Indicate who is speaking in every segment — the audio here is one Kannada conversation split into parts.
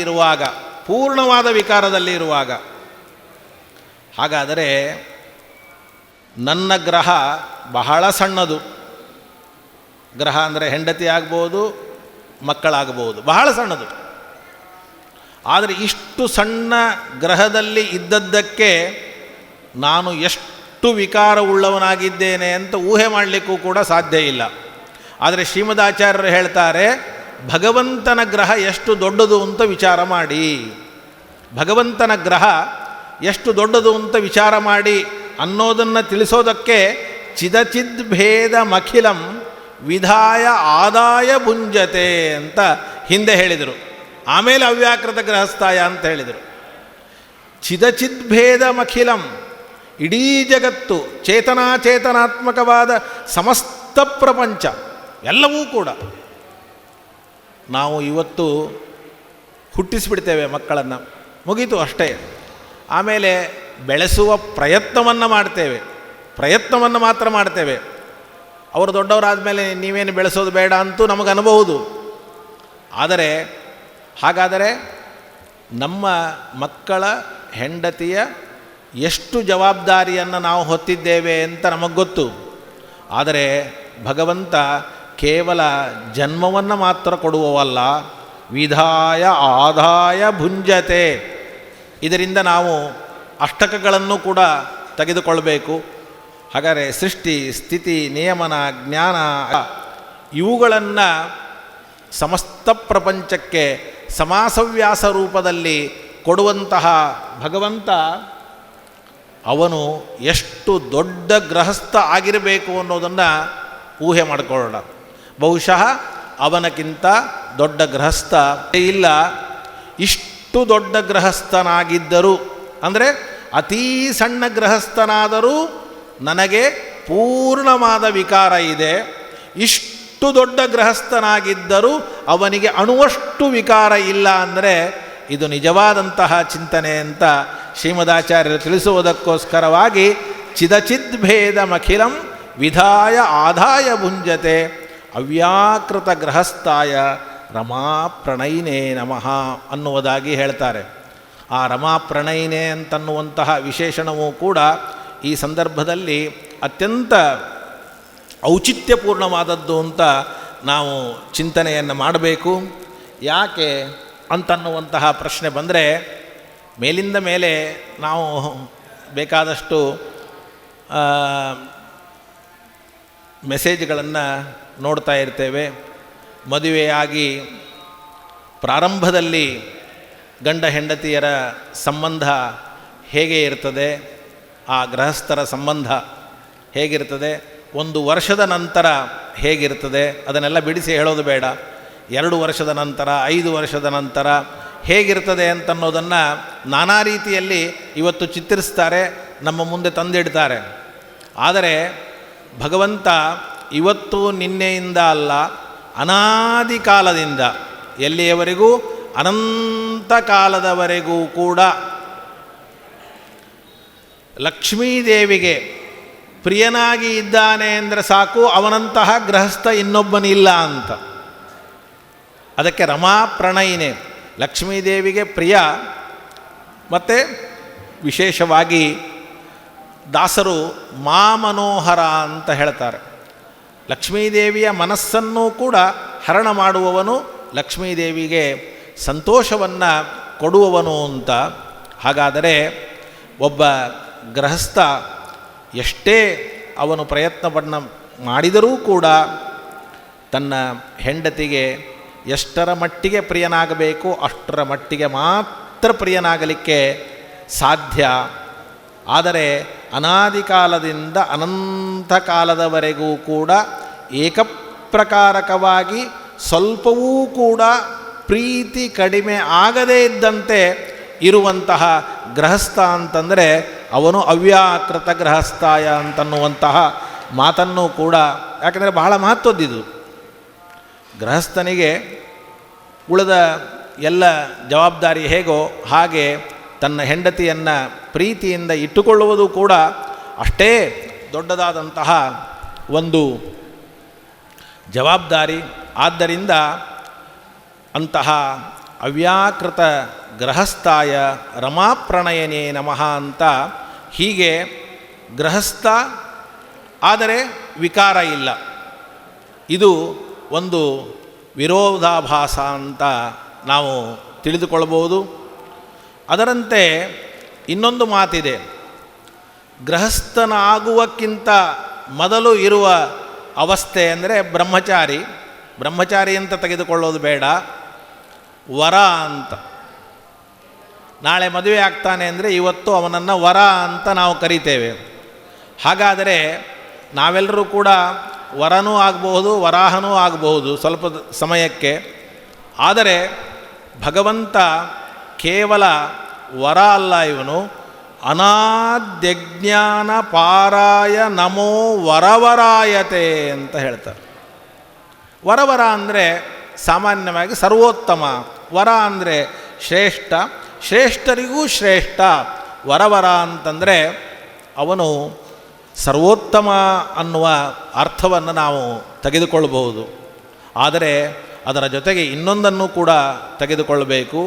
Speaker 1: ಇರುವಾಗ, ಪೂರ್ಣವಾದ ವಿಕಾರದಲ್ಲಿ ಇರುವಾಗ. ಹಾಗಾದರೆ ನನ್ನ ಗ್ರಹ ಬಹಳ ಸಣ್ಣದು. ಗ್ರಹ ಅಂದರೆ ಹೆಂಡತಿ ಆಗ್ಬೋದು, ಮಕ್ಕಳಾಗಬಹುದು, ಬಹಳ ಸಣ್ಣದು. ಆದರೆ ಇಷ್ಟು ಸಣ್ಣ ಗ್ರಹದಲ್ಲಿ ಇದ್ದದ್ದಕ್ಕೆ ನಾನು ಎಷ್ಟು ವಿಕಾರವುಳ್ಳವನಾಗಿದ್ದೇನೆ ಅಂತ ಊಹೆ ಮಾಡಲಿಕ್ಕೂ ಕೂಡ ಸಾಧ್ಯ ಇಲ್ಲ. ಆದರೆ ಶ್ರೀಮದಾಚಾರ್ಯರು ಹೇಳ್ತಾರೆ, ಭಗವಂತನ ಗ್ರಹ ಎಷ್ಟು ದೊಡ್ಡದು ಅಂತ ವಿಚಾರ ಮಾಡಿ. ಭಗವಂತನ ಗ್ರಹ ಎಷ್ಟು ದೊಡ್ಡದು ಅಂತ ವಿಚಾರ ಮಾಡಿ ಅನ್ನೋದನ್ನು ತಿಳಿಸೋದಕ್ಕೆ ಚಿದಚಿದ್ಭೇದ ಮಖಿಲಂ ವಿಧಾಯ ಆದಾಯ ಭುಂಜತೆ ಅಂತ ಹಿಂದೆ ಹೇಳಿದರು. ಆಮೇಲೆ ಅವ್ಯಾಕೃತ ಗೃಹಸ್ಥಾಯ ಅಂತ ಹೇಳಿದರು. ಚಿದಚಿದ್ಭೇದ ಮಖಿಲಂ, ಇಡೀ ಜಗತ್ತು, ಚೇತನಾಚೇತನಾತ್ಮಕವಾದ ಸಮಸ್ತ ಪ್ರಪಂಚ ಎಲ್ಲವೂ ಕೂಡ ನಾವು ಇವತ್ತು ಹುಟ್ಟಿಸಿಬಿಡ್ತೇವೆ ಮಕ್ಕಳನ್ನು, ಮುಗೀತು ಅಷ್ಟೇ. ಆಮೇಲೆ ಬೆಳೆಸುವ ಪ್ರಯತ್ನವನ್ನು ಮಾಡ್ತೇವೆ, ಪ್ರಯತ್ನವನ್ನು ಮಾತ್ರ ಮಾಡ್ತೇವೆ. ಅವರು ದೊಡ್ಡವರಾದ ಮೇಲೆ ನೀವೇನು ಬೆಳೆಸೋದು ಬೇಡ ಅಂತೂ ನಮಗನ್ಬಹುದು. ಆದರೆ ಹಾಗಾದರೆ ನಮ್ಮ ಮಕ್ಕಳ ಹೆಂಡತಿಯ ಎಷ್ಟು ಜವಾಬ್ದಾರಿಯನ್ನು ನಾವು ಹೊತ್ತಿದ್ದೇವೆ ಅಂತ ನಮಗೆ ಗೊತ್ತು. ಆದರೆ ಭಗವಂತ ಕೇವಲ ಜನ್ಮವನ್ನು ಮಾತ್ರ ಕೊಡುವವಲ್ಲ, ವಿಧಾಯ ಆದಾಯ ಭುಂಜತೆ. ಇದರಿಂದ ನಾವು ಅಷ್ಟಕಗಳನ್ನು ಕೂಡ ತೆಗೆದುಕೊಳ್ಬೇಕು. ಹಾಗಾದರೆ ಸೃಷ್ಟಿ, ಸ್ಥಿತಿ, ನಿಯಮನ, ಜ್ಞಾನ ಇವುಗಳನ್ನು ಸಮಸ್ತ ಪ್ರಪಂಚಕ್ಕೆ ಸಮಾಸವ್ಯಾಸ ರೂಪದಲ್ಲಿ ಕೊಡುವಂತಹ ಭಗವಂತ ಅವನು ಎಷ್ಟು ದೊಡ್ಡ ಗೃಹಸ್ಥ ಆಗಿರಬೇಕು ಅನ್ನೋದನ್ನು ಊಹೆ ಮಾಡಿಕೊಳ್ಳೋಣ. ಬಹುಶಃ ಅವನಕ್ಕಿಂತ ದೊಡ್ಡ ಗೃಹಸ್ಥ ಇಲ್ಲ. ಇಷ್ಟು ದೊಡ್ಡ ಗೃಹಸ್ಥನಾಗಿದ್ದರೂ, ಅಂದರೆ ಅತೀ ಸಣ್ಣ ಗೃಹಸ್ಥನಾದರೂ ನನಗೆ ಪೂರ್ಣವಾದ ವಿಕಾರ ಇದೆ. ಇಷ್ಟು ದೊಡ್ಡ ಗೃಹಸ್ಥನಾಗಿದ್ದರೂ ಅವನಿಗೆ ಅಣುವಷ್ಟು ವಿಕಾರ ಇಲ್ಲ ಅಂದರೆ ಇದು ನಿಜವಾದಂತಹ ಚಿಂತನೆ ಅಂತ ಶ್ರೀಮದಾಚಾರ್ಯರು ತಿಳಿಸುವುದಕ್ಕೋಸ್ಕರವಾಗಿ ಚಿದಚಿದ್ಭೇದ ಮಖಿಲಂ ವಿಧಾಯ ಆದಾಯ ಭುಂಜತೆ ಅವ್ಯಾಕೃತ ಗೃಹಸ್ಥಾಯ ರಮಾ ಪ್ರಣಯಿನೇ ನಮಃ ಅನ್ನುವುದಾಗಿ ಹೇಳ್ತಾರೆ. ಆ ರಮಾ ಪ್ರಣಯಿನೇ ಅಂತನ್ನುವಂತಹ ವಿಶೇಷಣವೂ ಕೂಡ ಈ ಸಂದರ್ಭದಲ್ಲಿ ಅತ್ಯಂತ ಔಚಿತ್ಯಪೂರ್ಣವಾದದ್ದು ಅಂತ ನಾವು ಚಿಂತನೆಯನ್ನು ಮಾಡಬೇಕು. ಯಾಕೆ ಅಂತನ್ನುವಂತಹ ಪ್ರಶ್ನೆ ಬಂದರೆ, ಮೇಲಿಂದ ಮೇಲೆ ನಾವು ಬೇಕಾದಷ್ಟು ಮೆಸೇಜ್ಗಳನ್ನು ನೋಡ್ತಾ ಇರ್ತೇವೆ. ಮದುವೆಯಾಗಿ ಪ್ರಾರಂಭದಲ್ಲಿ ಗಂಡ ಹೆಂಡತಿಯರ ಸಂಬಂಧ ಹೇಗೆ ಇರ್ತದೆ, ಆ ಗೃಹಸ್ಥರ ಸಂಬಂಧ ಹೇಗಿರ್ತದೆ, 1 ವರ್ಷದ ನಂತರ ಹೇಗಿರ್ತದೆ, ಅದನ್ನೆಲ್ಲ ಬಿಡಿಸಿ ಹೇಳೋದು ಬೇಡ. 2 ವರ್ಷದ ನಂತರ, 5 ವರ್ಷದ ನಂತರ ಹೇಗಿರ್ತದೆ ಅಂತನ್ನೋದನ್ನು ನಾನಾ ರೀತಿಯಲ್ಲಿ ಇವತ್ತು ಚಿತ್ರಿಸ್ತಾರೆ, ನಮ್ಮ ಮುಂದೆ ತಂದಿಡ್ತಾರೆ. ಆದರೆ ಭಗವಂತ ಇವತ್ತು ನಿನ್ನೆಯಿಂದ ಅಲ್ಲ, ಅನಾದಿ ಕಾಲದಿಂದ ಎಲ್ಲಿಯವರೆಗೂ, ಅನಂತ ಕಾಲದವರೆಗೂ ಕೂಡ ಲಕ್ಷ್ಮೀದೇವಿಗೆ ಪ್ರಿಯನಾಗಿ ಇದ್ದಾನೆ ಅಂದರೆ ಸಾಕು, ಅವನಂತಹ ಗೃಹಸ್ಥ ಇನ್ನೊಬ್ಬನಿಲ್ಲ ಅಂತ. ಅದಕ್ಕೆ ರಮಾ ಪ್ರಣಯಿನೇ, ಲಕ್ಷ್ಮೀದೇವಿಗೆ ಪ್ರಿಯ. ಮತ್ತು ವಿಶೇಷವಾಗಿ ದಾಸರು ಮಾ ಮನೋಹರ ಅಂತ ಹೇಳ್ತಾರೆ. ಲಕ್ಷ್ಮೀದೇವಿಯ ಮನಸ್ಸನ್ನು ಕೂಡ ಹರಣ ಮಾಡುವವನು, ಲಕ್ಷ್ಮೀದೇವಿಗೆ ಸಂತೋಷವನ್ನು ಕೊಡುವವನು ಅಂತ. ಹಾಗಾದರೆ ಒಬ್ಬ ಗೃಹಸ್ಥ ಎಷ್ಟೇ ಅವನು ಪ್ರಯತ್ನವನ್ನು ಮಾಡಿದರೂ ಕೂಡ ತನ್ನ ಹೆಂಡತಿಗೆ ಎಷ್ಟರ ಮಟ್ಟಿಗೆ ಪ್ರಿಯನಾಗಬೇಕು ಅಷ್ಟರ ಮಟ್ಟಿಗೆ ಮಾತ್ರ ಪ್ರಿಯನಾಗಲಿಕ್ಕೆ ಸಾಧ್ಯ. ಆದರೆ ಅನಾದಿ ಕಾಲದಿಂದ ಅನಂತ ಕಾಲದವರೆಗೂ ಕೂಡ ಏಕಪ್ರಕಾರಕವಾಗಿ ಸ್ವಲ್ಪವೂ ಕೂಡ ಪ್ರೀತಿ ಕಡಿಮೆ ಆಗದೇ ಇದ್ದಂತೆ ಇರುವಂತಹ ಗೃಹಸ್ಥ ಅಂತಂದರೆ ಅವನು ಅವ್ಯಾಕೃತ ಗೃಹಸ್ಥಾಯ ಅಂತನ್ನುವಂತಹ ಮಾತನ್ನು ಕೂಡ, ಯಾಕೆಂದರೆ ಬಹಳ ಮಹತ್ವದ್ದಿದು. ಗೃಹಸ್ಥನಿಗೆ ಉಳಿದ ಎಲ್ಲ ಜವಾಬ್ದಾರಿ ಹೇಗೋ ಹಾಗೆ ತನ್ನ ಹೆಂಡತಿಯನ್ನು ಪ್ರೀತಿಯಿಂದ ಇಟ್ಟುಕೊಳ್ಳುವುದು ಕೂಡ ಅಷ್ಟೇ ದೊಡ್ಡದಾದಂತಹ ಒಂದು ಜವಾಬ್ದಾರಿ. ಆದ್ದರಿಂದ ಅಂತಹ ಅವ್ಯಾಕೃತ ಗೃಹಸ್ಥಾಯ ರಮಾಪ್ರಣಯನೇ ನಮಃ ಅಂತ ಹೀಗೆ ಗೃಹಸ್ಥ ಆದರೆ ವಿಕಾರ ಇಲ್ಲ, ಇದು ಒಂದು ವಿರೋಧಾಭಾಸ ಅಂತ ನಾವು ತಿಳಿದುಕೊಳ್ಬೋದು. ಅದರಂತೆ ಇನ್ನೊಂದು ಮಾತಿದೆ, ಗೃಹಸ್ಥನಾಗುವಕ್ಕಿಂತ ಮೊದಲು ಇರುವ ಅವಸ್ಥೆ ಅಂದರೆ ಬ್ರಹ್ಮಚಾರಿ ಅಂತ ತೆಗೆದುಕೊಳ್ಳೋದು ಬೇಡ, ವರ ಅಂತ. ನಾಳೆ ಮದುವೆ ಆಗ್ತಾನೆ ಅಂದರೆ ಇವತ್ತು ಅವನನ್ನು ವರ ಅಂತ ನಾವು ಕರಿತೇವೆ. ಹಾಗಾದರೆ ನಾವೆಲ್ಲರೂ ಕೂಡ ವರನೂ ಆಗಬಹುದು, ವರಾಹನೂ ಆಗಬಹುದು ಸ್ವಲ್ಪ ಸಮಯಕ್ಕೆ. ಆದರೆ ಭಗವಂತ ಕೇವಲ ವರ ಅಲ್ಲ, ಇವನು ಅನಾದ್ಯಜ್ಞಾನ ಪಾರಾಯ ನಮೋ ವರವರಾಯತೆ ಅಂತ ಹೇಳ್ತಾರೆ. ವರವರ ಅಂದರೆ ಸಾಮಾನ್ಯವಾಗಿ ಸರ್ವೋತ್ತಮ, ವರ ಅಂದರೆ ಶ್ರೇಷ್ಠ, ಶ್ರೇಷ್ಠರಿಗೂ ಶ್ರೇಷ್ಠ. ವರವರ ಅಂತಂದರೆ ಅವನು ಸರ್ವೋತ್ತಮ ಅನ್ನುವ ಅರ್ಥವನ್ನು ನಾವು ತೆಗೆದುಕೊಳ್ಳಬಹುದು. ಆದರೆ ಅದರ ಜೊತೆಗೆ ಇನ್ನೊಂದನ್ನು ಕೂಡ ತೆಗೆದುಕೊಳ್ಳಬೇಕು.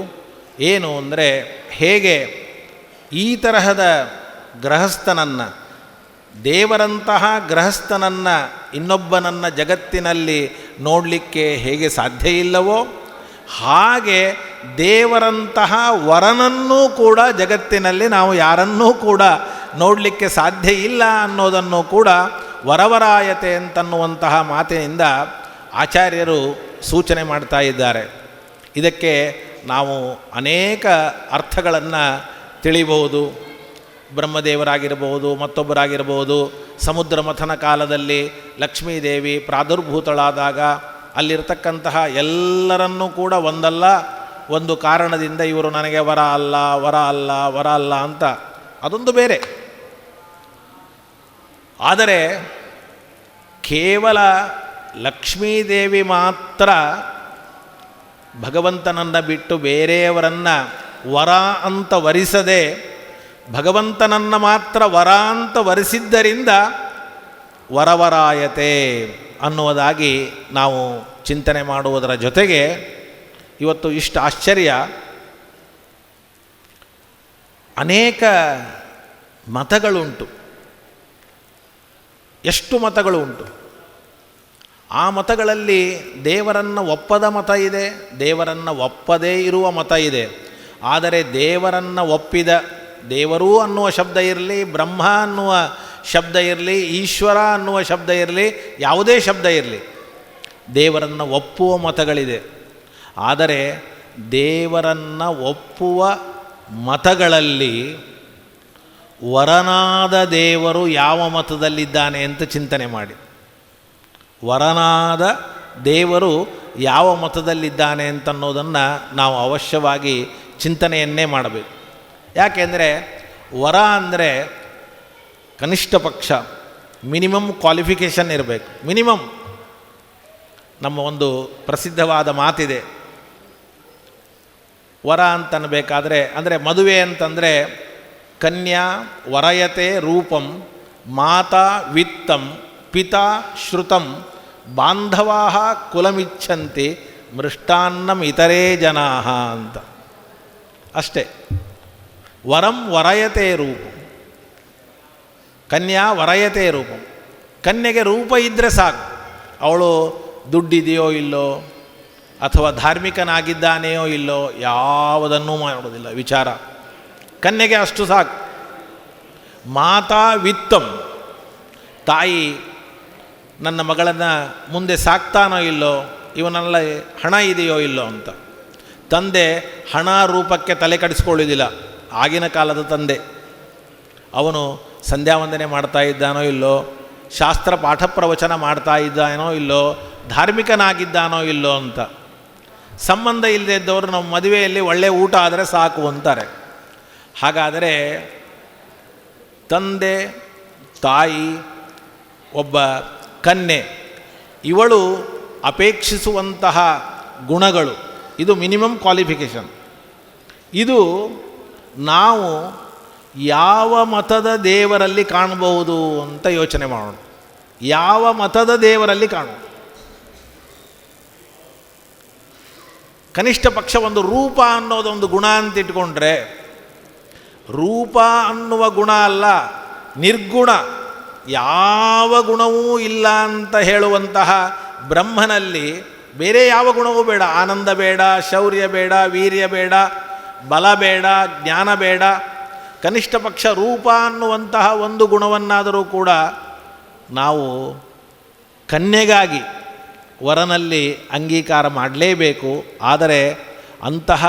Speaker 1: ಏನು ಅಂದರೆ, ಹೇಗೆ ಈ ತರಹದ ಗೃಹಸ್ಥನನ್ನು, ದೇವರಂತಹ ಗೃಹಸ್ಥನನ್ನು ಇನ್ನೊಬ್ಬನನ್ನು ಜಗತ್ತಿನಲ್ಲಿ ನೋಡಲಿಕ್ಕೆ ಹೇಗೆ ಸಾಧ್ಯ ಇಲ್ಲವೋ, ಹಾಗೆ ದೇವರಂತಹ ವರನನ್ನೂ ಕೂಡ ಜಗತ್ತಿನಲ್ಲಿ ನಾವು ಯಾರನ್ನೂ ಕೂಡ ನೋಡಲಿಕ್ಕೆ ಸಾಧ್ಯ ಇಲ್ಲ ಅನ್ನೋದನ್ನು ಕೂಡ ವರವರಾಯತೆ ಅಂತನ್ನುವಂತಹ ಮಾತಿನಿಂದ ಆಚಾರ್ಯರು ಸೂಚನೆ ಮಾಡ್ತಾ ಇದ್ದಾರೆ. ಇದಕ್ಕೆ ನಾವು ಅನೇಕ ಅರ್ಥಗಳನ್ನು ತಿಳಿಬಹುದು. ಬ್ರಹ್ಮದೇವರಾಗಿರಬಹುದು, ಮತ್ತೊಬ್ಬರಾಗಿರಬಹುದು. ಸಮುದ್ರ ಮಥನ ಕಾಲದಲ್ಲಿ ಲಕ್ಷ್ಮೀದೇವಿ ಪ್ರಾದುರ್ಭೂತಳಾದಾಗ ಅಲ್ಲಿರ್ತಕ್ಕಂತಹ ಎಲ್ಲರನ್ನೂ ಕೂಡ ಒಂದಲ್ಲ ಒಂದು ಕಾರಣದಿಂದ ಇವರು ನನಗೆ ವರ ಅಲ್ಲ ಅಂತ, ಅದೊಂದು ಬೇರೆ. ಆದರೆ ಕೇವಲ ಲಕ್ಷ್ಮೀದೇವಿ ಮಾತ್ರ ಭಗವಂತನನ್ನು ಬಿಟ್ಟು ಬೇರೆಯವರನ್ನು ವರ ಅಂತ ವರಿಸದೆ ಭಗವಂತನನ್ನು ಮಾತ್ರ ವರ ಅಂತ ವರಿಸಿದ್ದರಿಂದ ವರವರಾಯತೆ ಅನ್ನುವುದಾಗಿ ನಾವು ಚಿಂತನೆ ಮಾಡುವುದರ ಜೊತೆಗೆ, ಇವತ್ತು ಇಷ್ಟು ಆಶ್ಚರ್ಯ, ಅನೇಕ ಮತಗಳುಂಟು. ಎಷ್ಟು ಮತಗಳು ಉಂಟು? ಆ ಮತಗಳಲ್ಲಿ ದೇವರನ್ನು ಒಪ್ಪದ ಮತ ಇದೆ, ದೇವರನ್ನು ಒಪ್ಪದೇ ಇರುವ ಮತ ಇದೆ. ಆದರೆ ದೇವರನ್ನು ಒಪ್ಪಿದ, ದೇವರು ಅನ್ನುವ ಶಬ್ದ ಇರಲಿ, ಬ್ರಹ್ಮ ಅನ್ನುವ ಶಬ್ದ ಇರಲಿ, ಈಶ್ವರ ಅನ್ನುವ ಶಬ್ದ ಇರಲಿ, ಯಾವುದೇ ಶಬ್ದ ಇರಲಿ, ದೇವರನ್ನು ಒಪ್ಪುವ ಮತಗಳಿದೆ. ಆದರೆ ದೇವರನ್ನು ಒಪ್ಪುವ ಮತಗಳಲ್ಲಿ ವರನಾದ ದೇವರು ಯಾವ ಮತದಲ್ಲಿದ್ದಾನೆ ಅಂತ ಚಿಂತನೆ ಮಾಡಿ. ವರನಾದ ದೇವರು ಯಾವ ಮತದಲ್ಲಿದ್ದಾನೆ ಅಂತನ್ನೋದನ್ನು ನಾವು ಅವಶ್ಯವಾಗಿ ಚಿಂತನೆಯನ್ನೇ ಮಾಡಬೇಕು. ಯಾಕೆಂದರೆ ವರ ಅಂದರೆ ಕನಿಷ್ಠ ಪಕ್ಷ ಮಿನಿಮಮ್ ಕ್ವಾಲಿಫಿಕೇಷನ್ ಇರಬೇಕು. ಮಿನಿಮಮ್. ನಮ್ಮ ಒಂದು ಪ್ರಸಿದ್ಧವಾದ ಮಾತಿದೆ, ವರ ಅಂತನಬೇಕಾದ್ರೆ, ಅಂದರೆ ಮದುವೆ ಅಂತಂದರೆ ಕನ್ಯಾ ವರಯತೆ ರೂಪಂ ಮಾತಾ ವಿತ್ತಂ ಪಿತಾ ಶ್ರುತಂ ಬಾಂಧವಾ ಕುಲಮಿಚ್ಛಂತಿ ಮೃಷ್ಟಾನ್ನಂ ಇತರೇ ಜನಾ ಅಂತ ಅಷ್ಟೇ. ವರಂ ವರಯತೆ ರೂಪಂ, ಕನ್ಯಾ ವರಯತೆ ರೂಪಂ. ಕನ್ಯೆಗೆ ರೂಪ ಇದ್ದರೆ ಸಾಕು, ಅವಳು ದುಡ್ಡಿದೆಯೋ ಇಲ್ಲೋ ಅಥವಾ ಧಾರ್ಮಿಕನಾಗಿದ್ದಾನೆಯೋ ಇಲ್ಲೋ ಯಾವುದನ್ನೂ ಮಾಡೋದಿಲ್ಲ ವಿಚಾರ. ಕನ್ಯೆಗೆ ಅಷ್ಟು ಸಾಕು. ಮಾತಾ ವಿತ್ತಂ, ತಾಯಿ ನನ್ನ ಮಗಳನ್ನು ಮುಂದೆ ಸಾಕ್ತಾನೋ ಇಲ್ಲೋ, ಇವನಲ್ಲಿ ಹಣ ಇದೆಯೋ ಇಲ್ಲೋ ಅಂತ. ತಂದೆ ಹಣ ರೂಪಕ್ಕೆ ತಲೆ ಕಡಿಸ್ಕೊಳ್ಳೋದಿಲ್ಲ. ಆಗಿನ ಕಾಲದ ತಂದೆ, ಅವನು ಸಂಧ್ಯಾ ವಂದನೆ ಮಾಡ್ತಾ ಇದ್ದಾನೋ ಇಲ್ಲೋ, ಶಾಸ್ತ್ರ ಪಾಠ ಪ್ರವಚನ ಮಾಡ್ತಾ ಇದ್ದಾನೋ ಇಲ್ಲೋ, ಧಾರ್ಮಿಕನಾಗಿದ್ದಾನೋ ಇಲ್ಲೋ ಅಂತ. ಸಂಬಂಧ ಇಲ್ಲದೆ ಇದ್ದವರು ನಮ್ಮ ಮದುವೆಯಲ್ಲಿ ಒಳ್ಳೆಯ ಊಟ ಆದರೆ ಸಾಕು ಅಂತಾರೆ. ಹಾಗಾದರೆ ತಂದೆ, ತಾಯಿ, ಒಬ್ಬ ಕನ್ಯೆ, ಇವಳು ಅಪೇಕ್ಷಿಸುವಂತಹ ಗುಣಗಳು, ಇದು ಮಿನಿಮಮ್ ಕ್ವಾಲಿಫಿಕೇಷನ್. ಇದು ನಾವು ಯಾವ ಮತದ ದೇವರಲ್ಲಿ ಕಾಣಬಹುದು ಅಂತ ಯೋಚನೆ ಮಾಡೋಣ. ಯಾವ ಮತದ ದೇವರಲ್ಲಿ ಕಾಣೋಣ? ಕನಿಷ್ಠ ಪಕ್ಷ ಒಂದು ರೂಪ ಅನ್ನೋದೊಂದು ಗುಣ ಅಂತ ಇಟ್ಕೊಂಡ್ರೆ, ರೂಪ ಅನ್ನುವ ಗುಣ ಅಲ್ಲ, ನಿರ್ಗುಣ, ಯಾವ ಗುಣವೂ ಇಲ್ಲ ಅಂತ ಹೇಳುವಂತಹ ಬ್ರಹ್ಮನಲ್ಲಿ ಬೇರೆ ಯಾವ ಗುಣವೂ ಬೇಡ. ಆನಂದ ಬೇಡ, ಶೌರ್ಯ ಬೇಡ, ವೀರ್ಯ ಬೇಡ, ಬಲ ಬೇಡ, ಜ್ಞಾನ ಬೇಡ. ಕನಿಷ್ಠ ಪಕ್ಷ ರೂಪ ಅನ್ನುವಂತಹ ಒಂದು ಗುಣವನ್ನಾದರೂ ಕೂಡ ನಾವು ಕನ್ಯೆಗಾಗಿ ವರನಲ್ಲಿ ಅಂಗೀಕಾರ ಮಾಡಲೇಬೇಕು. ಆದರೆ ಅಂತಹ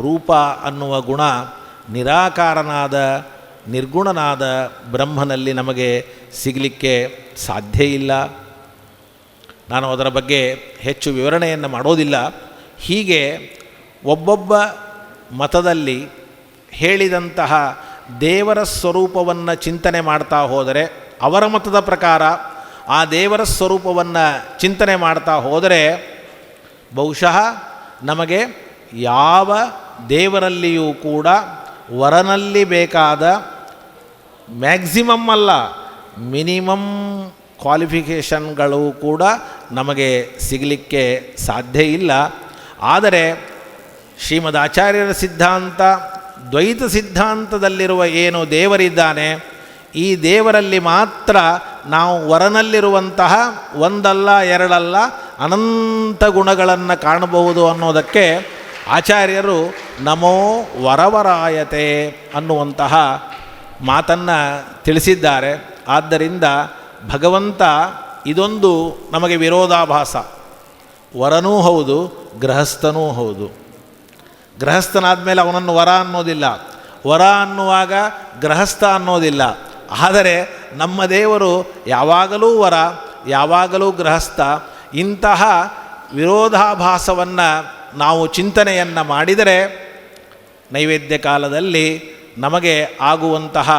Speaker 1: ರೂಪ ಅನ್ನುವ ಗುಣ ನಿರಾಕಾರನಾದ ನಿರ್ಗುಣನಾದ ಬ್ರಹ್ಮನಲ್ಲಿ ನಮಗೆ ಸಿಗಲಿಕ್ಕೆ ಸಾಧ್ಯ ಇಲ್ಲ. ನಾನು ಅದರ ಬಗ್ಗೆ ಹೆಚ್ಚು ವಿವರಣೆಯನ್ನು ಮಾಡೋದಿಲ್ಲ. ಹೀಗೆ ಒಬ್ಬೊಬ್ಬ ಮತದಲ್ಲಿ ಹೇಳಿದಂತಹ ದೇವರ ಸ್ವರೂಪವನ್ನು ಚಿಂತನೆ ಮಾಡ್ತಾ ಹೋದರೆ, ಅವರ ಮತದ ಪ್ರಕಾರ ಆ ದೇವರ ಸ್ವರೂಪವನ್ನು ಚಿಂತನೆ ಮಾಡ್ತಾ ಹೋದರೆ ಬಹುಶಃ ನಮಗೆ ಯಾವ ದೇವರಲ್ಲಿಯೂ ಕೂಡ ವರನಲ್ಲಿ ಬೇಕಾದ ಮ್ಯಾಕ್ಸಿಮಮ್ ಅಲ್ಲ, ಮಿನಿಮಮ್ ಕ್ವಾಲಿಫಿಕೇಷನ್ಗಳು ಕೂಡ ನಮಗೆ ಸಿಗಲಿಕ್ಕೆ ಸಾಧ್ಯ ಇಲ್ಲ. ಆದರೆ ಶ್ರೀಮದ್ ಆಚಾರ್ಯರ ಸಿದ್ಧಾಂತ, ದ್ವೈತ ಸಿದ್ಧಾಂತದಲ್ಲಿರುವ ಏನು ದೇವರಿದ್ದಾನೆ, ಈ ದೇವರಲ್ಲಿ ಮಾತ್ರ ನಾವು ವರನಲ್ಲಿರುವಂತಹ ಒಂದಲ್ಲ ಎರಡಲ್ಲ ಅನಂತ ಗುಣಗಳನ್ನು ಕಾಣಬಹುದು ಅನ್ನೋದಕ್ಕೆ ಆಚಾರ್ಯರು ನಮೋ ವರವರಾಯತೆ ಅನ್ನುವಂತಹ ಮಾತನ್ನು ತಿಳಿಸಿದ್ದಾರೆ. ಆದ್ದರಿಂದ ಭಗವಂತ ಇದೊಂದು ನಮಗೆ ವಿರೋಧಾಭಾಸ. ವರನೂ ಹೌದು, ಗೃಹಸ್ಥನೂ ಹೌದು. ಗೃಹಸ್ಥನಾದ ಮೇಲೆ ಅವನನ್ನು ವರ ಅನ್ನೋದಿಲ್ಲ, ವರ ಅನ್ನುವಾಗ ಗೃಹಸ್ಥ ಅನ್ನೋದಿಲ್ಲ. ಆದರೆ ನಮ್ಮ ದೇವರು ಯಾವಾಗಲೂ ವರ, ಯಾವಾಗಲೂ ಗೃಹಸ್ಥ. ಇಂತಹ ವಿರೋಧಾಭಾಸವನ್ನು ನಾವು ಚಿಂತನೆಯನ್ನು ಮಾಡಿದರೆ ನೈವೇದ್ಯ ಕಾಲದಲ್ಲಿ ನಮಗೆ ಆಗುವಂತಹ,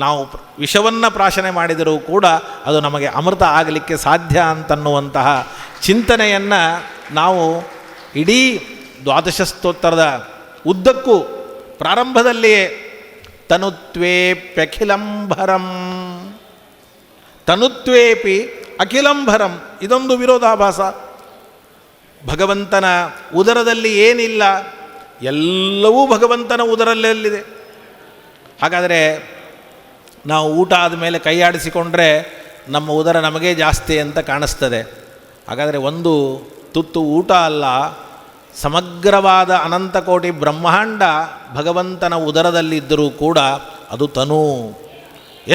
Speaker 1: ನಾವು ವಿಷವನ್ನು ಪ್ರಾಶನೆ ಮಾಡಿದರೂ ಕೂಡ ಅದು ನಮಗೆ ಅಮೃತ ಆಗಲಿಕ್ಕೆ ಸಾಧ್ಯ ಅಂತನ್ನುವಂತಹ ಚಿಂತನೆಯನ್ನು ನಾವು ಇಡೀ ದ್ವಾದಶ ಸ್ತೋತ್ರದ ಉದ್ದಕ್ಕೂ ಪ್ರಾರಂಭದಲ್ಲಿಯೇ ತನುತ್ವೇಪ್ಯಖಿಲಂಭರಂ, ತನುತ್ವೇಪಿ ಅಖಿಲಂಭರಂ, ಇದೊಂದು ವಿರೋಧಾಭಾಸ. ಭಗವಂತನ ಉದರದಲ್ಲಿ ಏನಿಲ್ಲ, ಎಲ್ಲವೂ ಭಗವಂತನ ಉದರಲ್ಲಿದೆ. ಹಾಗಾದರೆ ನಾವು ಊಟ ಆದಮೇಲೆ ಕೈಯಾಡಿಸಿಕೊಂಡ್ರೆ ನಮ್ಮ ಉದರ ನಮಗೇ ಜಾಸ್ತಿ ಅಂತ ಕಾಣಿಸ್ತದೆ. ಹಾಗಾದರೆ ಒಂದು ತುತ್ತು ಊಟ ಅಲ್ಲ, ಸಮಗ್ರವಾದ ಅನಂತಕೋಟಿ ಬ್ರಹ್ಮಾಂಡ ಭಗವಂತನ ಉದರದಲ್ಲಿದ್ದರೂ ಕೂಡ ಅದು ತನು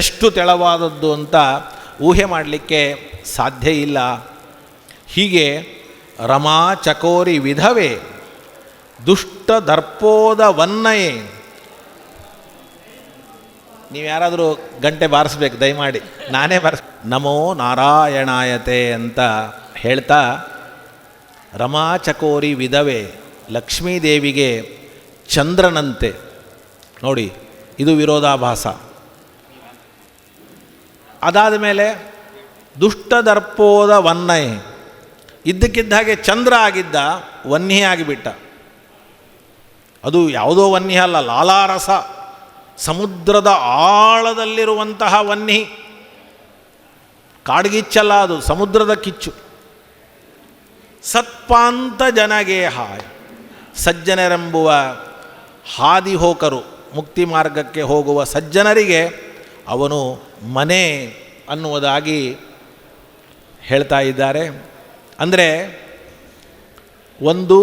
Speaker 1: ಎಷ್ಟು ತೆಳವಾದದ್ದು ಅಂತ ಊಹೆ ಮಾಡಲಿಕ್ಕೆ ಸಾಧ್ಯ ಇಲ್ಲ. ಹೀಗೆ ರಮಾ ಚಕೋರಿ ವಿಧವೆ ದುಷ್ಟ ದರ್ಪೋದ ವನ್ನಯೇ. ನೀವು ಯಾರಾದರೂ ಗಂಟೆ ಬಾರಿಸ್ಬೇಕು ದಯಮಾಡಿ, ನಾನೇ ನಮೋ ನಾರಾಯಣಾಯತೆ ಅಂತ ಹೇಳ್ತಾ, ರಮಾ ಚಕೋರಿ ವಿಧವೆ, ಲಕ್ಷ್ಮೀದೇವಿಗೆ ಚಂದ್ರನಂತೆ. ನೋಡಿ, ಇದು ವಿರೋಧಾಭಾಸ. ಅದಾದ ಮೇಲೆ ದುಷ್ಟದರ್ಪೋದ ವನ್ನಯೇ, ಇದ್ದಕ್ಕಿದ್ದ ಹಾಗೆ ಚಂದ್ರ ಆಗಿದ್ದ ವನ್ಹಿ ಆಗಿಬಿಟ್ಟ. ಅದು ಯಾವುದೋ ವನ್ಹಿ ಅಲ್ಲ, ಲಾಲಾರಸ, ಸಮುದ್ರದ ಆಳದಲ್ಲಿರುವಂತಹ ವನ್ಹಿ. ಕಾಡ್ಗಿಚ್ಚಲ್ಲ, ಅದು ಸಮುದ್ರದ ಕಿಚ್ಚು. ಸತ್ಪಾಂತ ಜನಗೇಹ, ಸಜ್ಜನರೆಂಬುವ ಹಾದಿ ಹೋಕರು, ಮುಕ್ತಿ ಮಾರ್ಗಕ್ಕೆ ಹೋಗುವ ಸಜ್ಜನರಿಗೆ ಅವನು ಮನೆ ಅನ್ನುವುದಾಗಿ ಹೇಳ್ತಾ ಇದ್ದಾರೆ. ಅಂದರೆ ಒಂದು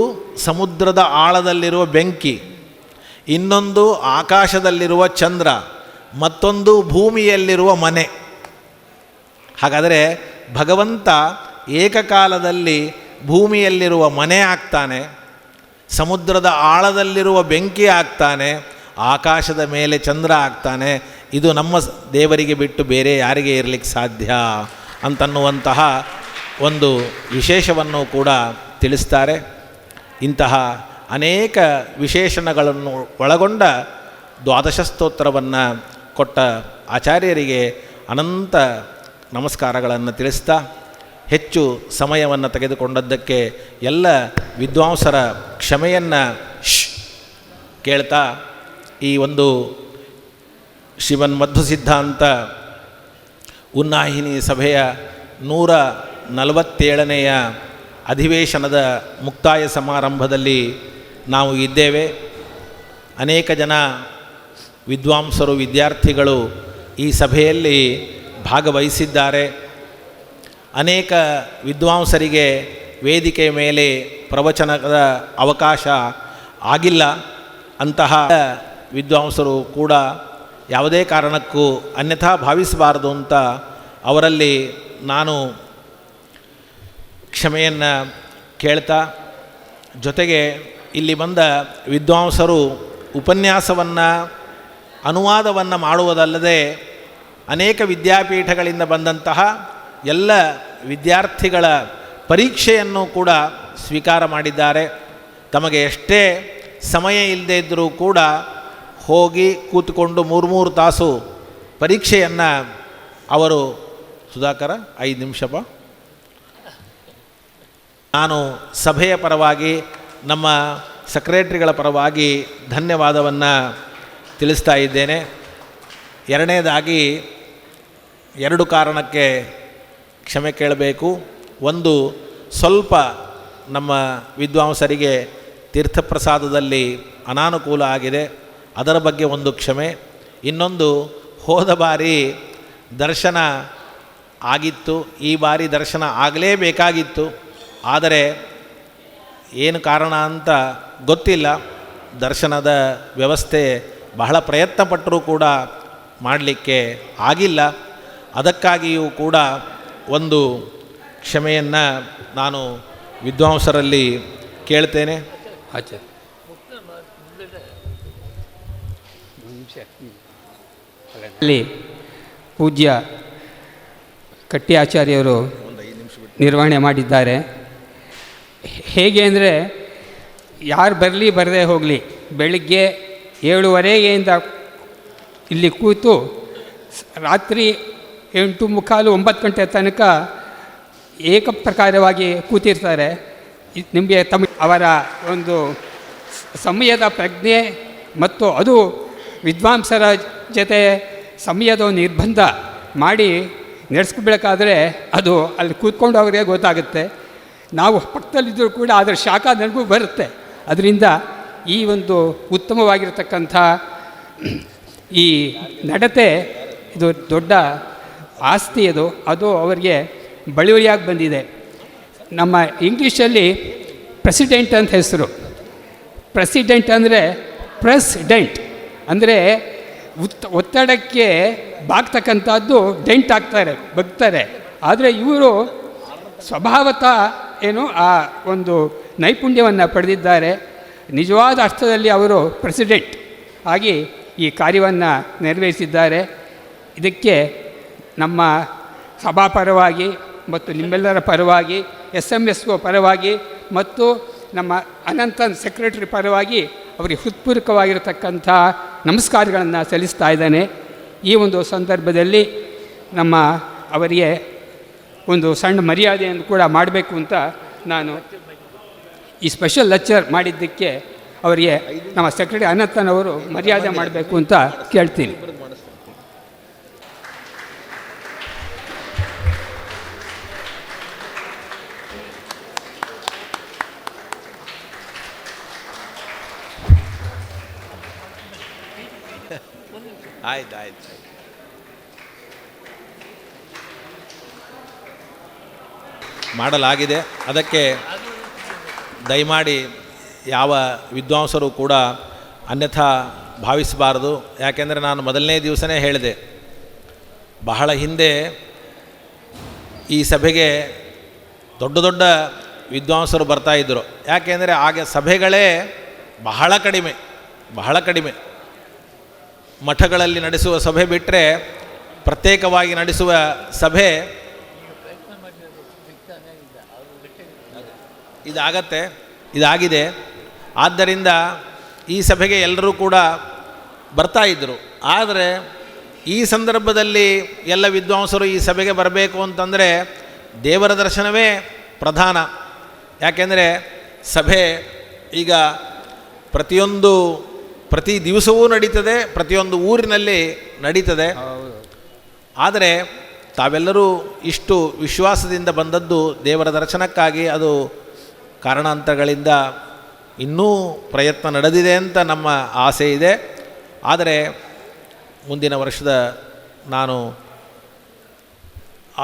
Speaker 1: ಸಮುದ್ರದ ಆಳದಲ್ಲಿರುವ ಬೆಂಕಿ, ಇನ್ನೊಂದು ಆಕಾಶದಲ್ಲಿರುವ ಚಂದ್ರ, ಮತ್ತೊಂದು ಭೂಮಿಯಲ್ಲಿರುವ ಮನೆ. ಹಾಗಾದರೆ ಭಗವಂತ ಏಕಕಾಲದಲ್ಲಿ ಭೂಮಿಯಲ್ಲಿರುವ ಮನೆ ಆಗ್ತಾನೆ, ಸಮುದ್ರದ ಆಳದಲ್ಲಿರುವ ಬೆಂಕಿ ಆಗ್ತಾನೆ, ಆಕಾಶದ ಮೇಲೆ ಚಂದ್ರ ಆಗ್ತಾನೆ. ಇದು ನಮ್ಮ ದೇವರಿಗೆ ಬಿಟ್ಟು ಬೇರೆ ಯಾರಿಗೆ ಇರಲಿಕ್ಕೆ ಸಾಧ್ಯ ಅಂತನ್ನುವಂತಹ ಒಂದು ವಿಶೇಷವನ್ನು ಕೂಡ ತಿಳಿಸ್ತಾರೆ. ಇಂತಹ ಅನೇಕ ವಿಶೇಷಣಗಳನ್ನು ಒಳಗೊಂಡ ದ್ವಾದಶ ಸ್ತೋತ್ರವನ್ನು ಕೊಟ್ಟ ಆಚಾರ್ಯರಿಗೆ ಅನಂತ ನಮಸ್ಕಾರಗಳನ್ನು ತಿಳಿಸ್ತಾ, ಹೆಚ್ಚು ಸಮಯವನ್ನು ತೆಗೆದುಕೊಂಡದ್ದಕ್ಕೆ ಎಲ್ಲ ವಿದ್ವಾಂಸರ ಕ್ಷಮೆಯನ್ನು ಕೇಳ್ತಾ, ಈ ಒಂದು ಶ್ರೀಮನ್ಮಧ್ವ ಸಿದ್ಧಾಂತ ಉನ್ನಾಹಿನಿ ಸಭೆಯ 147ನೆಯ ಅಧಿವೇಶನದ ಮುಕ್ತಾಯ ಸಮಾರಂಭದಲ್ಲಿ ನಾವು ಇದ್ದೇವೆ. ಅನೇಕ ಜನ ವಿದ್ವಾಂಸರು, ವಿದ್ಯಾರ್ಥಿಗಳು ಈ ಸಭೆಯಲ್ಲಿ ಭಾಗವಹಿಸಿದ್ದಾರೆ. ಅನೇಕ ವಿದ್ವಾಂಸರಿಗೆ ವೇದಿಕೆಯ ಮೇಲೆ ಪ್ರವಚನದ ಅವಕಾಶ ಆಗಿಲ್ಲ. ಅಂತಹ ವಿದ್ವಾಂಸರು ಕೂಡ ಯಾವುದೇ ಕಾರಣಕ್ಕೂ ಅನ್ಯಥಾ ಭಾವಿಸಬಾರದು ಅಂತ ಅವರಲ್ಲಿ ನಾನು ಕ್ಷಮೆಯನ್ನು ಕೇಳ್ತಾ, ಜೊತೆಗೆ ಇಲ್ಲಿ ಬಂದ ವಿದ್ವಾಂಸರು ಉಪನ್ಯಾಸವನ್ನು, ಅನುವಾದವನ್ನು ಮಾಡುವುದಲ್ಲದೆ ಅನೇಕ ವಿದ್ಯಾಪೀಠಗಳಿಂದ ಬಂದಂತಹ ಎಲ್ಲ ವಿದ್ಯಾರ್ಥಿಗಳ ಪರೀಕ್ಷೆಯನ್ನು ಕೂಡ ಸ್ವೀಕಾರ ಮಾಡಿದ್ದಾರೆ. ತಮಗೆ ಎಷ್ಟೇ ಸಮಯ ಇಲ್ಲದೇ ಇದ್ದರೂ ಕೂಡ ಹೋಗಿ ಕೂತ್ಕೊಂಡು 3 ತಾಸು ಪರೀಕ್ಷೆಯನ್ನು ಅವರು ಸುಧಾಕರ 5 ನಿಮಿಷಪ್ಪ. ನಾನು ಸಭೆಯ ಪರವಾಗಿ, ನಮ್ಮ ಸೆಕ್ರೆಟರಿಗಳ ಪರವಾಗಿ ಧನ್ಯವಾದವನ್ನು ತಿಳಿಸ್ತಾ ಇದ್ದೇನೆ. ಎರಡನೇದಾಗಿ 2 ಕಾರಣಕ್ಕೆ ಕ್ಷಮೆ ಕೇಳಬೇಕು. ಒಂದು, ಸ್ವಲ್ಪ ನಮ್ಮ ವಿದ್ವಾಂಸರಿಗೆ ತೀರ್ಥಪ್ರಸಾದದಲ್ಲಿ ಅನಾನುಕೂಲ ಆಗಿದೆ, ಅದರ ಬಗ್ಗೆ ಒಂದು ಕ್ಷಮೆ. ಇನ್ನೊಂದು, ಹೋದ ಬಾರಿ ದರ್ಶನ ಆಗಿತ್ತು, ಈ ಬಾರಿ ದರ್ಶನ ಆಗಲೇಬೇಕಾಗಿತ್ತು. ಆದರೆ ಏನು ಕಾರಣ ಅಂತ ಗೊತ್ತಿಲ್ಲ, ದರ್ಶನದ ವ್ಯವಸ್ಥೆ ಬಹಳ ಪ್ರಯತ್ನಪಟ್ಟರೂ ಕೂಡ ಮಾಡಲಿಕ್ಕೆ ಆಗಿಲ್ಲ. ಅದಕ್ಕಾಗಿಯೂ ಕೂಡ ಒಂದು ಕ್ಷಮೆಯನ್ನು ನಾನು ವಿದ್ವಾಂಸರಲ್ಲಿ ಕೇಳ್ತೇನೆ.
Speaker 2: ಅಲ್ಲಿ ಪೂಜ್ಯ ಕಟ್ಟಿ ಆಚಾರ್ಯರು ನಿರ್ವಹಣೆ ಮಾಡಿದ್ದಾರೆ. ಹೇಗೆ ಅಂದರೆ, ಯಾರು ಬರಲಿ ಬರದೇ ಹೋಗಲಿ, ಬೆಳಗ್ಗೆ 7:15 ಇಲ್ಲಿ ಕೂತು ರಾತ್ರಿ 8:45, 9 ಗಂಟೆ ತನಕ ಏಕಪ್ರಕಾರವಾಗಿ ಕೂತಿರ್ತಾರೆ. ನಿಮಗೆ ಅವರ ಒಂದು ಸಮಯದ ಪ್ರಜ್ಞೆ ಮತ್ತು ಅದು ವಿದ್ವಾಂಸರ ಜೊತೆ ಸಮಯದ ನಿರ್ಬಂಧ ಮಾಡಿ ನಡೆಸ್ಕೊಬೇಕಾದ್ರೆ ಅದು ಅಲ್ಲಿ ಕೂತ್ಕೊಂಡು ಅವರಿಗೆ ಗೊತ್ತಾಗುತ್ತೆ. ನಾವು ಪಕ್ಕದಲ್ಲಿದ್ದರೂ ಕೂಡ ಅದರ ಶಾಖ ನನಗೂ ಬರುತ್ತೆ. ಅದರಿಂದ ಈ ಒಂದು ಉತ್ತಮವಾಗಿರತಕ್ಕಂಥ ಈ ನಡತೆ ಇದು ದೊಡ್ಡ ಆಸ್ತಿ. ಅದು ಅವರಿಗೆ ಬಳುವಳಿಯಾಗಿ ಬಂದಿದೆ. ನಮ್ಮ ಇಂಗ್ಲೀಷಲ್ಲಿ ಪ್ರೆಸಿಡೆಂಟ್ ಅಂತ ಹೆಸರು. ಪ್ರೆಸಿಡೆಂಟ್ ಅಂದರೆ ಪ್ರೆಸಿಡೆಂಟ್ ಅಂದರೆ ಒತ್ತಡಕ್ಕೆ ಬಾಗ್ತಕ್ಕಂಥದ್ದು ಡೆಂಟ್ ಆಗ್ತಾರೆ, ಬಗ್ತಾರೆ. ಆದರೆ ಇವರು ಸ್ವಭಾವತಃ ಏನು ಆ ಒಂದು ನೈಪುಣ್ಯವನ್ನು ಪಡೆದಿದ್ದಾರೆ. ನಿಜವಾದ ಅರ್ಥದಲ್ಲಿ ಅವರು ಪ್ರೆಸಿಡೆಂಟ್ ಆಗಿ ಈ ಕಾರ್ಯವನ್ನು ನೆರವೇರಿಸಿದ್ದಾರೆ. ಇದಕ್ಕೆ ನಮ್ಮ ಸಭಾ ಪರವಾಗಿ ಮತ್ತು ನಿಮ್ಮೆಲ್ಲರ ಪರವಾಗಿ, SMSO ಪರವಾಗಿ ಮತ್ತು ನಮ್ಮ ಅನಂತನ್ ಸೆಕ್ರೆಟರಿ ಪರವಾಗಿ ಅವರಿಗೆ ಹೃತ್ಪೂರ್ವಕವಾಗಿರತಕ್ಕಂಥ ನಮಸ್ಕಾರಗಳನ್ನು ಸಲ್ಲಿಸ್ತಾ ಇದ್ದೇನೆ. ಈ ಒಂದು ಸಂದರ್ಭದಲ್ಲಿ ಅವರಿಗೆ ಒಂದು ಸಣ್ಣ ಮರ್ಯಾದೆಯನ್ನು ಕೂಡ ಮಾಡಬೇಕು ಅಂತ ನಾನು ಈ ಸ್ಪೆಷಲ್ ಲೆಕ್ಚರ್ ಮಾಡಿದ್ದಕ್ಕೆ ಅವರಿಗೆ ನಮ್ಮ ಸೆಕ್ರೆಟರಿ ಅನಂತನ್ ಅವರು ಮರ್ಯಾದೆ ಮಾಡಬೇಕು ಅಂತ ಕೇಳ್ತೀನಿ.
Speaker 1: ಆಯ್ತು. ಮಾಡಲಾಗಿದೆ. ಅದಕ್ಕೆ ದಯಮಾಡಿ ಯಾವ ವಿದ್ವಾಂಸರು ಕೂಡ ಅನ್ಯಥಾ ಭಾವಿಸಬಾರದು. ಯಾಕೆಂದರೆ ನಾನು ಮೊದಲನೇ ದಿವಸನೇ ಹೇಳಿದೆ, ಬಹಳ ಹಿಂದೆ ಈ ಸಭೆಗೆ ದೊಡ್ಡ ದೊಡ್ಡ ವಿದ್ವಾಂಸರು ಬರ್ತಾಯಿದ್ದರು. ಯಾಕೆಂದರೆ ಆಗ ಸಭೆಗಳೇ ಬಹಳ ಕಡಿಮೆ. ಮಠಗಳಲ್ಲಿ ನಡೆಸುವ ಸಭೆ ಬಿಟ್ಟರೆ ಪ್ರತ್ಯೇಕವಾಗಿ ನಡೆಸುವ ಸಭೆ ಇದಾಗಿದೆ. ಆದ್ದರಿಂದ ಈ ಸಭೆಗೆ ಎಲ್ಲರೂ ಕೂಡ ಬರ್ತಾಯಿದ್ದರು. ಆದರೆ ಈ ಸಂದರ್ಭದಲ್ಲಿ ಎಲ್ಲ ವಿದ್ವಾಂಸರು ಈ ಸಭೆಗೆ ಬರಬೇಕು ಅಂತಂದರೆ ದೇವರ ದರ್ಶನವೇ ಪ್ರಧಾನ. ಯಾಕೆಂದರೆ ಸಭೆ ಈಗ ಪ್ರತಿ ದಿವಸವೂ ನಡೀತದೆ, ಪ್ರತಿಯೊಂದು ಊರಿನಲ್ಲಿ ನಡೀತದೆ. ಆದರೆ ತಾವೆಲ್ಲರೂ ಇಷ್ಟು ವಿಶ್ವಾಸದಿಂದ ಬಂದದ್ದು ದೇವರ ದರ್ಶನಕ್ಕಾಗಿ. ಅದು ಕಾರಣಾಂತರಗಳಿಂದ ಇನ್ನೂ ಪ್ರಯತ್ನ ನಡೆದಿದೆ ಅಂತ ನಮ್ಮ ಆಸೆ ಇದೆ. ಆದರೆ ಮುಂದಿನ ವರ್ಷದ ನಾನು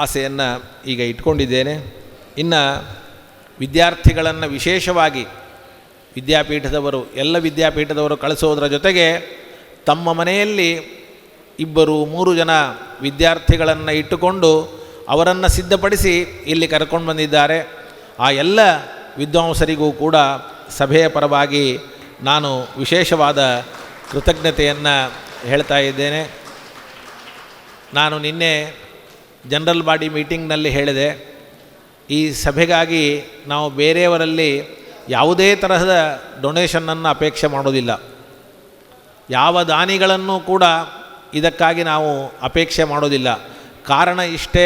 Speaker 1: ಆಸೆಯನ್ನು ಈಗ ಇಟ್ಕೊಂಡಿದ್ದೇನೆ. ಇನ್ನು ವಿದ್ಯಾರ್ಥಿಗಳನ್ನು ವಿಶೇಷವಾಗಿ ವಿದ್ಯಾಪೀಠದವರು ಎಲ್ಲ ವಿದ್ಯಾಪೀಠದವರು ಕಳಿಸೋದರ ಜೊತೆಗೆ ತಮ್ಮ ಮನೆಯಲ್ಲಿ 2-3 ಜನ ವಿದ್ಯಾರ್ಥಿಗಳನ್ನು ಇಟ್ಟುಕೊಂಡು ಅವರನ್ನು ಸಿದ್ಧಪಡಿಸಿ ಇಲ್ಲಿ ಕರ್ಕೊಂಡು ಬಂದಿದ್ದಾರೆ. ಆ ಎಲ್ಲ ವಿದ್ವಾಂಸರಿಗೂ ಕೂಡ ಸಭೆಯ ಪರವಾಗಿ ನಾನು ವಿಶೇಷವಾದ ಕೃತಜ್ಞತೆಯನ್ನು ಹೇಳ್ತಾ ಇದ್ದೇನೆ. ನಾನು ನಿನ್ನೆ ಜನರಲ್ ಬಾಡಿ ಮೀಟಿಂಗ್ನಲ್ಲಿ ಹೇಳಿದೆ, ಈ ಸಭೆಗಾಗಿ ನಾವು ಬೇರೆಯವರಲ್ಲಿ ಯಾವುದೇ ತರಹದ ಡೊನೇಷನ್ನನ್ನು ಅಪೇಕ್ಷೆ ಮಾಡೋದಿಲ್ಲ. ಯಾವ ದಾನಿಗಳನ್ನು ಕೂಡ ಇದಕ್ಕಾಗಿ ನಾವು ಅಪೇಕ್ಷೆ ಮಾಡೋದಿಲ್ಲ. ಕಾರಣ ಇಷ್ಟೇ,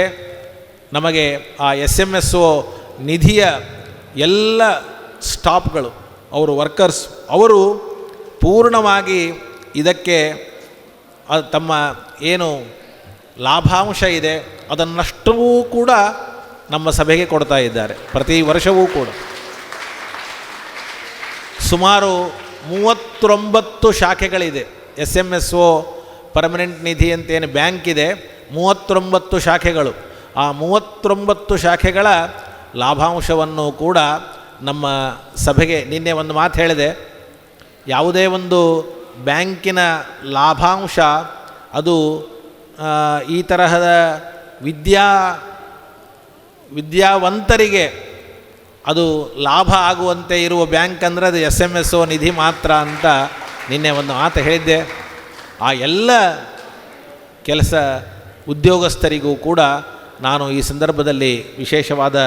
Speaker 1: ನಮಗೆ ಆ SMSO ನಿಧಿಯ ಎಲ್ಲ ಸ್ಟಾಫ್ಗಳು, ಅವರು ವರ್ಕರ್ಸ್, ಅವರು ಪೂರ್ಣವಾಗಿ ಇದಕ್ಕೆ ತಮ್ಮ ಏನು ಲಾಭಾಂಶ ಇದೆ ಅದನ್ನಷ್ಟೂ ಕೂಡ ನಮ್ಮ ಸಭೆಗೆ ಕೊಡ್ತಾ ಇದ್ದಾರೆ. ಪ್ರತಿ ವರ್ಷವೂ ಕೂಡ ಸುಮಾರು 39 ಶಾಖೆಗಳಿದೆ. SMSO ಪರ್ಮನೆಂಟ್ ನಿಧಿ ಅಂತೇನು ಬ್ಯಾಂಕ್ ಇದೆ, 39 ಶಾಖೆಗಳು. ಆ 39 ಶಾಖೆಗಳ ಲಾಭಾಂಶವನ್ನು ಕೂಡ ನಮ್ಮ ಸಭೆಗೆ ನಿನ್ನೆ ಒಂದು ಮಾತು ಹೇಳಿದೆ, ಯಾವುದೇ ಒಂದು ಬ್ಯಾಂಕಿನ ಲಾಭಾಂಶ ಅದು ಈ ತರಹದ ವಿದ್ಯಾವಂತರಿಗೆ ಅದು ಲಾಭ ಆಗುವಂತೆ ಇರುವ ಬ್ಯಾಂಕ್ ಅಂದರೆ ಅದು SMSO ನಿಧಿ ಮಾತ್ರ ಅಂತ ನಿನ್ನೆ ಒಂದು ಮಾತು ಹೇಳಿದ್ದೆ. ಆ ಎಲ್ಲ ಕೆಲಸ ಉದ್ಯೋಗಸ್ಥರಿಗೂ ಕೂಡ ನಾನು ಈ ಸಂದರ್ಭದಲ್ಲಿ ವಿಶೇಷವಾದ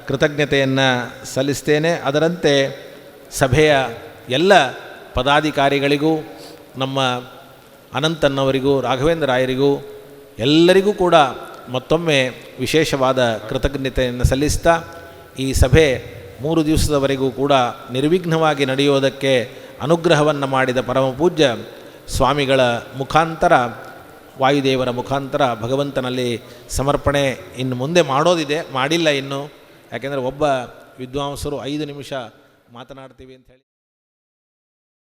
Speaker 1: ಕೃತಜ್ಞತೆಯನ್ನು ಸಲ್ಲಿಸ್ತೇನೆ. ಅದರಂತೆ ಸಭೆಯ ಎಲ್ಲ ಪದಾಧಿಕಾರಿಗಳಿಗೂ, ನಮ್ಮ ಅನಂತನ್ನವರಿಗೂ, ರಾಘವೇಂದ್ರ ರಾಯರಿಗೂ ಎಲ್ಲರಿಗೂ ಕೂಡ ಮತ್ತೊಮ್ಮೆ ವಿಶೇಷವಾದ ಕೃತಜ್ಞತೆಯನ್ನು ಸಲ್ಲಿಸ್ತಾ, ಈ ಸಭೆ 3 ದಿವಸದವರೆಗೂ ಕೂಡ ನಿರ್ವಿಘ್ನವಾಗಿ ನಡೆಯೋದಕ್ಕೆ ಅನುಗ್ರಹವನ್ನು ಮಾಡಿದ ಪರಮ ಪೂಜ್ಯ ಸ್ವಾಮಿಗಳ ಮುಖಾಂತರ, ವಾಯುದೇವರ ಮುಖಾಂತರ ಭಗವಂತನಲ್ಲಿ ಸಮರ್ಪಣೆ ಇನ್ನು ಮುಂದೆ ಮಾಡೋದಿದೆ, ಮಾಡಿಲ್ಲ ಇನ್ನು. ಯಾಕೆಂದರೆ ಒಬ್ಬ ವಿದ್ವಾಂಸರು 5 ನಿಮಿಷ ಮಾತನಾಡ್ತೀವಿ ಅಂತ ಹೇಳಿ